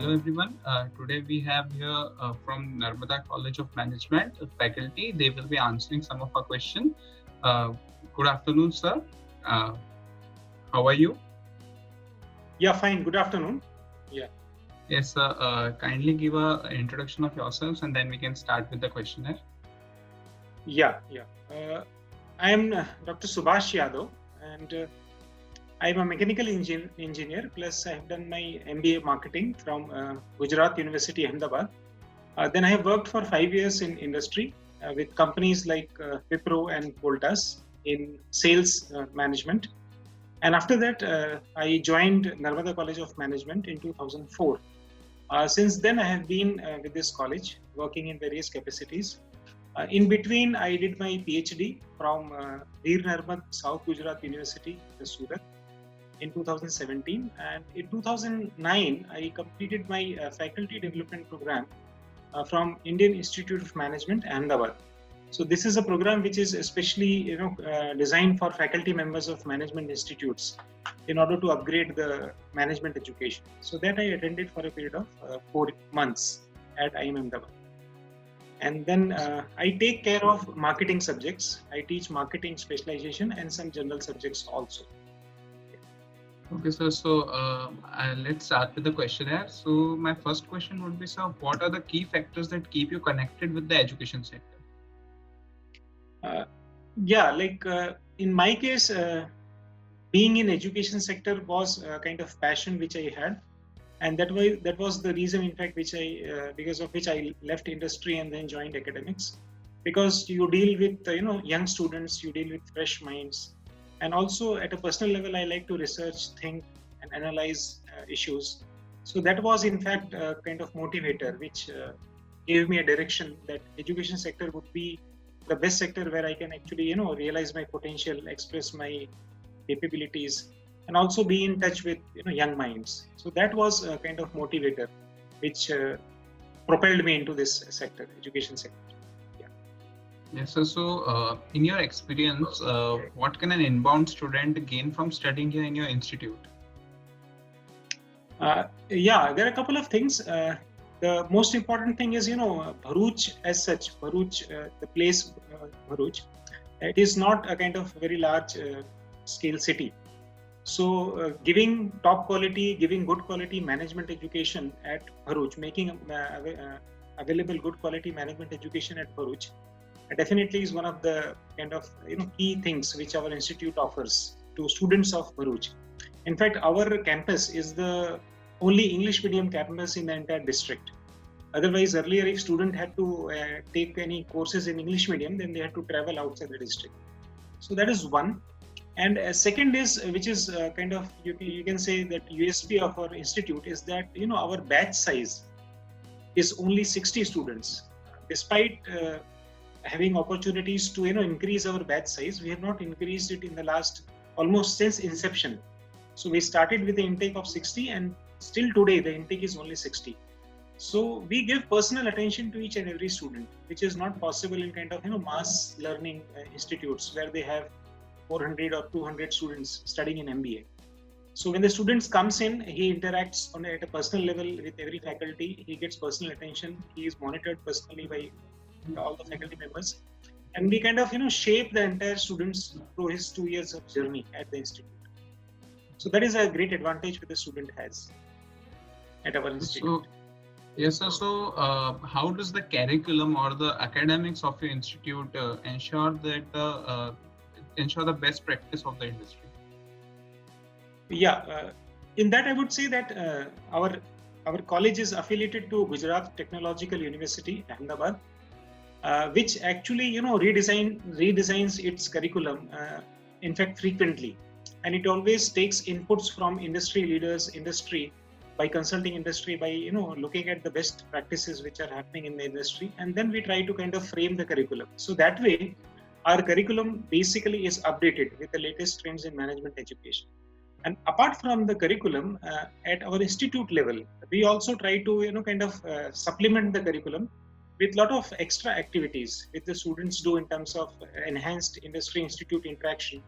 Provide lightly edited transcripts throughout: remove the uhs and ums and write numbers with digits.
Hello everyone. Today we have here from Narmada College of Management faculty. They will be answering some of our questions. Good afternoon, sir. Uh, how are you? Yeah, fine. Good afternoon. Yeah. Yes, sir. Kindly give a introduction of yourselves and then we can start with the questionnaire. Yeah. I am Dr. Subhash Yadav, and I am a mechanical engineer. Plus, I have done my MBA marketing from Gujarat University, Ahmedabad. Then I have worked for 5 years in industry with companies like Wipro and Voltas in sales management. And after that, I joined Narmada College of Management in 2004. Since then, I have been with this college, working in various capacities. In between, I did my PhD from Veer Narmad South Gujarat University, Surat, in 2017. And in 2009, I completed my faculty development program from Indian Institute of Management, Ahmedabad. So this is a program which is especially designed for faculty members of management institutes in order to upgrade the management education. So that I attended for a period of 4 months at IIM Ahmedabad. And then I take care of marketing subjects. I teach marketing specialization and some general subjects also. Okay, sir. So let's start with the questionnaire. So my first question would be, sir, what are the key factors that keep you connected with the education sector? In my case, being in education sector was a kind of passion which I had, and that was the reason, in fact, because of which I left industry and then joined academics, because you deal with young students, you deal with fresh minds, and also at a personal level, I like to research, think, and analyze issues. So that was, in fact, a kind of motivator which gave me a direction that education sector would be the best sector where I can actually realize my potential, express my capabilities, and also be in touch with young minds. So that was a kind of motivator which propelled me into this sector, education sector. Yes, sir. So in your experience, what can an inbound student gain from studying here in your institute? There are a couple of things. The most important thing is, Bharuch as such, the place Bharuch, it is not a kind of very large scale city. So giving good quality management education at Bharuch, making available good quality management education at Bharuch, definitely is one of the kind of key things which our institute offers to students of Bharuch. In fact, our campus is the only English medium campus in the entire district. Otherwise, earlier, if student had to take any courses in English medium, then they had to travel outside the district. So that is one. And second is, which is kind of, you can say that USP of our institute is that, our batch size is only 60 students. Despite having opportunities to, increase our batch size, we have not increased it in the last almost since inception. So we started with the intake of 60 and still today the intake is only 60. So we give personal attention to each and every student, which is not possible in kind of mass learning institutes where they have 400 or 200 students studying in MBA. So when the students comes in, he interacts at a personal level with every faculty. He gets personal attention. He is monitored personally by all the faculty members, and we kind of shape the entire students through his 2 years of journey at the institute. So that is a great advantage that the student has at our institute. Yes, sir. So, how does the curriculum or the academics of your institute ensure the best practice of the industry? In that I would say that our college is affiliated to Gujarat Technological University, Ahmedabad, which actually redesigns its curriculum. In fact, frequently, and it always takes inputs from industry leaders, by consulting industry, by looking at the best practices which are happening in the industry, and then we try to kind of frame the curriculum. So that way, our curriculum basically is updated with the latest trends in management education. And apart from the curriculum, at our institute level, we also try to supplement the curriculum with a lot of extra activities which the students do in terms of enhanced industry institute interaction.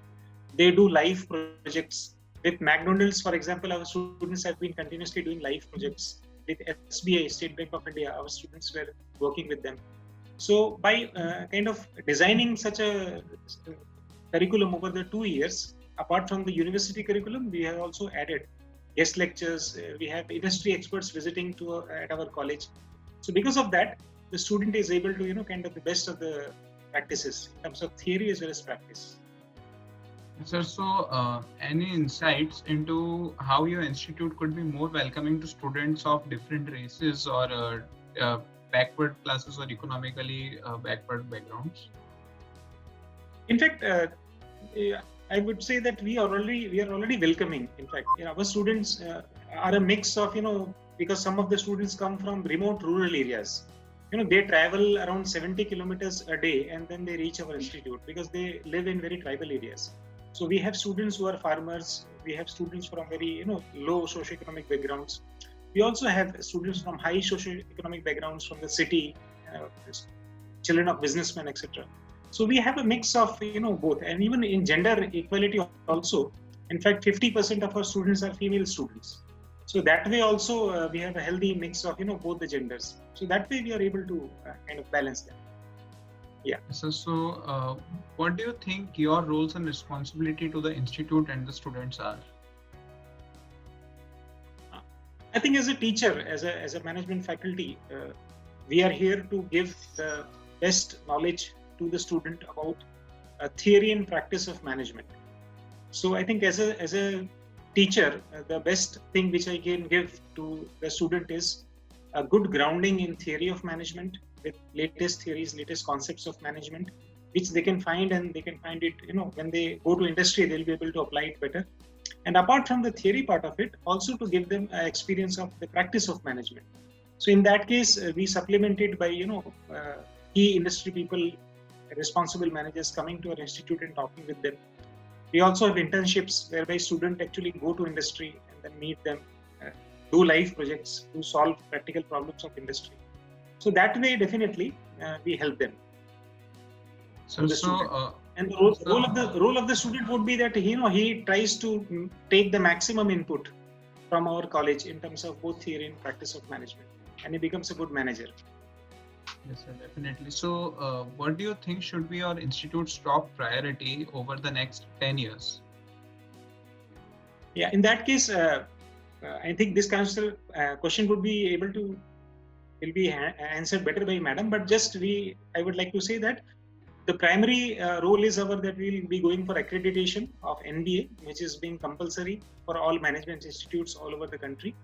They do live projects with McDonald's, for example. Our students have been continuously doing live projects with SBI, State Bank of India, our students were working with them. So by kind of designing such a curriculum over the 2 years, apart from the university curriculum, we have also added guest lectures. We have industry experts visiting at our college. So because of that, the student is able to kind of the best of the practices in terms of theory as well as practice. Sir, so any insights into how your institute could be more welcoming to students of different races or backward classes or economically backward backgrounds? In fact, I would say that we are already welcoming. In fact, our students are a mix of because some of the students come from remote rural areas. They travel around 70 kilometers a day and then they reach our institute because they live in very tribal areas. So we have students who are farmers. We have students from very low socioeconomic backgrounds. We also have students from high socioeconomic backgrounds from the city, children of businessmen, etc. So we have a mix of both, and even in gender equality also. In fact, 50% of our students are female students. So that way also we have a healthy mix of both the genders. So that way we are able to kind of balance them. Yeah. So what do you think your roles and responsibility to the institute and the students are? I think as a teacher, as a management faculty, we are here to give the best knowledge to the student about theory and practice of management. So I think as a teacher, the best thing which I can give to the student is a good grounding in theory of management with latest theories, latest concepts of management, which they can find, and they can find it, when they go to industry, they'll be able to apply it better. And apart from the theory part of it, also to give them experience of the practice of management. So in that case, we supplement it by, key industry people, responsible managers coming to our institute and talking with them. We also have internships whereby students actually go to industry and then meet them, do live projects, to solve practical problems of industry. So that way, definitely, we help them. And the role of the student would be that he tries to take the maximum input from our college in terms of both theory and practice of management, and he becomes a good manager. Yes, sir, definitely. So, what do you think should be your institute's top priority over the next 10 years? Yeah, in that case, I think this question would be will be answered better by Madam. But I would like to say that the primary role is that we will be going for accreditation of NBA, which is being compulsory for all management institutes all over the country.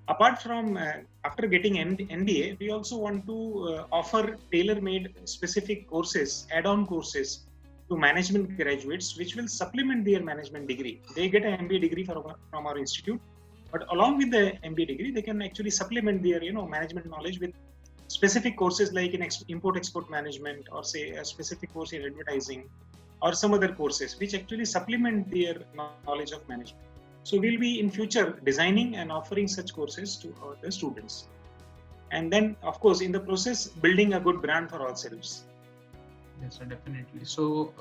Apart from after getting NBA, we also want to offer tailor-made specific courses, add-on courses to management graduates, which will supplement their management degree. They get an MBA degree from our institute, but along with the MBA degree, they can actually supplement their management knowledge with specific courses like in import-export management, or say a specific course in advertising, or some other courses which actually supplement their knowledge of management. So we'll be in future designing and offering such courses to the students. And then, of course, in the process, building a good brand for ourselves. Yes, sir, definitely. So,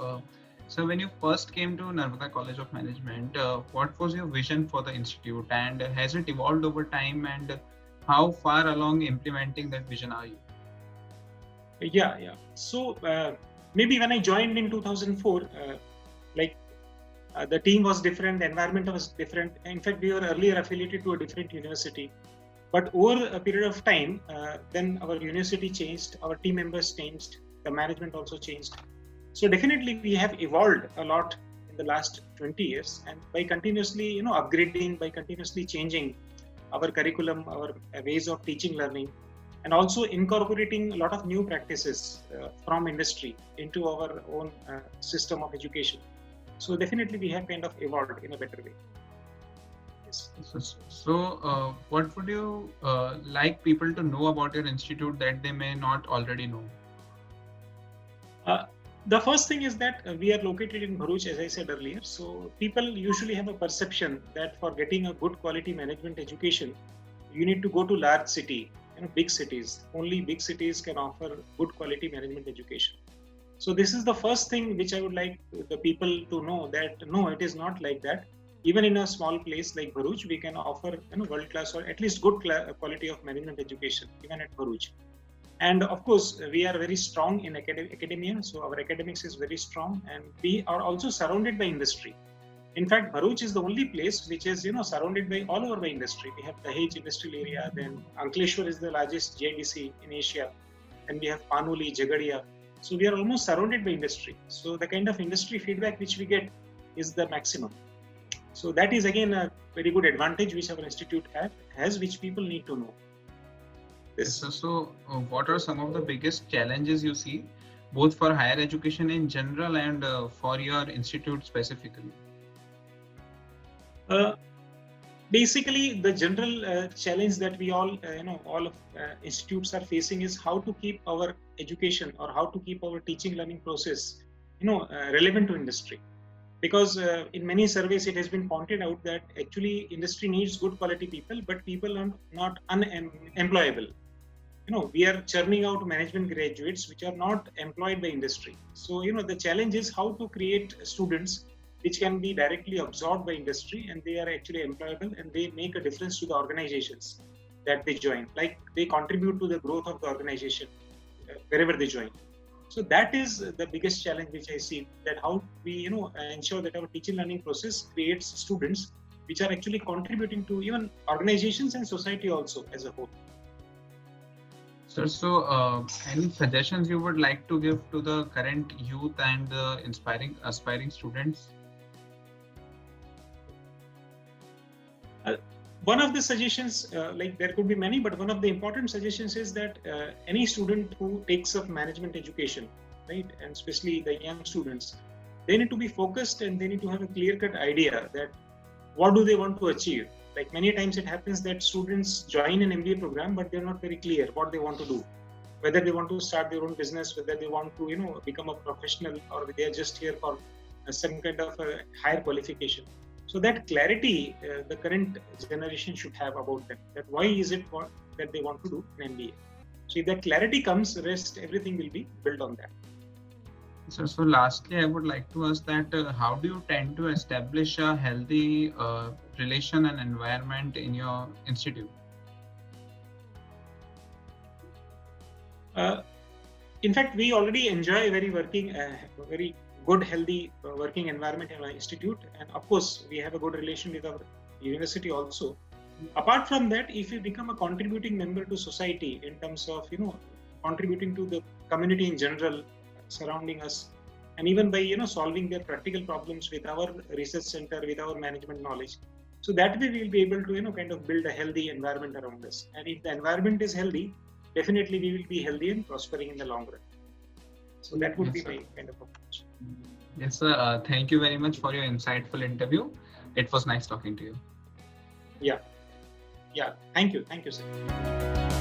when you first came to Narmada College of Management, what was your vision for the institute, and has it evolved over time, and how far along implementing that vision are you? Yeah. So maybe when I joined in 2004, the team was different, the environment was different. In fact, we were earlier affiliated to a different university. But over a period of time, then our university changed, our team members changed, the management also changed. So definitely we have evolved a lot in the last 20 years, and by continuously upgrading, by continuously changing our curriculum, our ways of teaching, learning, and also incorporating a lot of new practices from industry into our own system of education. So definitely we have kind of evolved in a better way. Yes. So what would you like people to know about your institute that they may not already know? The first thing is that we are located in Bharuch, as I said earlier. So people usually have a perception that for getting a good quality management education, you need to go to large city, big cities. Only big cities can offer good quality management education. So this is the first thing which I would like the people to know, that no, it is not like that. even in a small place like Bharuch, we can offer world-class or at least good quality of management education even at Bharuch. And of course, we are very strong in academia, so our academics is very strong, and we are also surrounded by industry. In fact, Bharuch is the only place which is surrounded by all over by industry. We have Dahej industrial area, then Ankleshwar is the largest GIDC in Asia, and we have Panoli, Jagadia. So we are almost surrounded by industry. So the kind of industry feedback which we get is the maximum. So that is again a very good advantage which our institute has, which people need to know. So what are some of the biggest challenges you see, both for higher education in general and for your institute specifically? Basically, the general challenge that we all of institutes are facing is how to keep our education or how to keep our teaching learning process, relevant to industry. Because in many surveys, it has been pointed out that actually industry needs good quality people, but people are not unemployable. We are churning out management graduates which are not employed by industry. So, the challenge is how to create students which can be directly absorbed by industry and they are actually employable and they make a difference to the organizations that they join. Like they contribute to the growth of the organization wherever they join. So that is the biggest challenge which I see, that how we ensure that our teaching learning process creates students which are actually contributing to even organizations and society also as a whole. Sir, so any suggestions you would like to give to the current youth and the aspiring students? One of the suggestions, there could be many, but one of the important suggestions is that any student who takes up management education, right, and especially the young students, they need to be focused and they need to have a clear-cut idea that what do they want to achieve. Like many times it happens that students join an MBA program, but they're not very clear what they want to do. Whether they want to start their own business, whether they want to, become a professional, or they are just here for some kind of a higher qualification. So that clarity, the current generation should have about them. That why is it that they want to do an MBA? So if that clarity comes, rest everything will be built on that. So lastly, I would like to ask that how do you tend to establish a healthy relation and environment in your institute? In fact, we already enjoy a very good, healthy working environment in our institute. And of course, we have a good relation with our university also. Apart from that, if you become a contributing member to society in terms of, contributing to the community in general, surrounding us, and even by solving their practical problems with our research center, with our management knowledge, so that way we will be able to kind of build a healthy environment around us. And if the environment is healthy, definitely we will be healthy and prospering in the long run. So that would be my kind of approach. Yes, sir. Thank you very much for your insightful interview. It was nice talking to you. Yeah. Thank you, sir.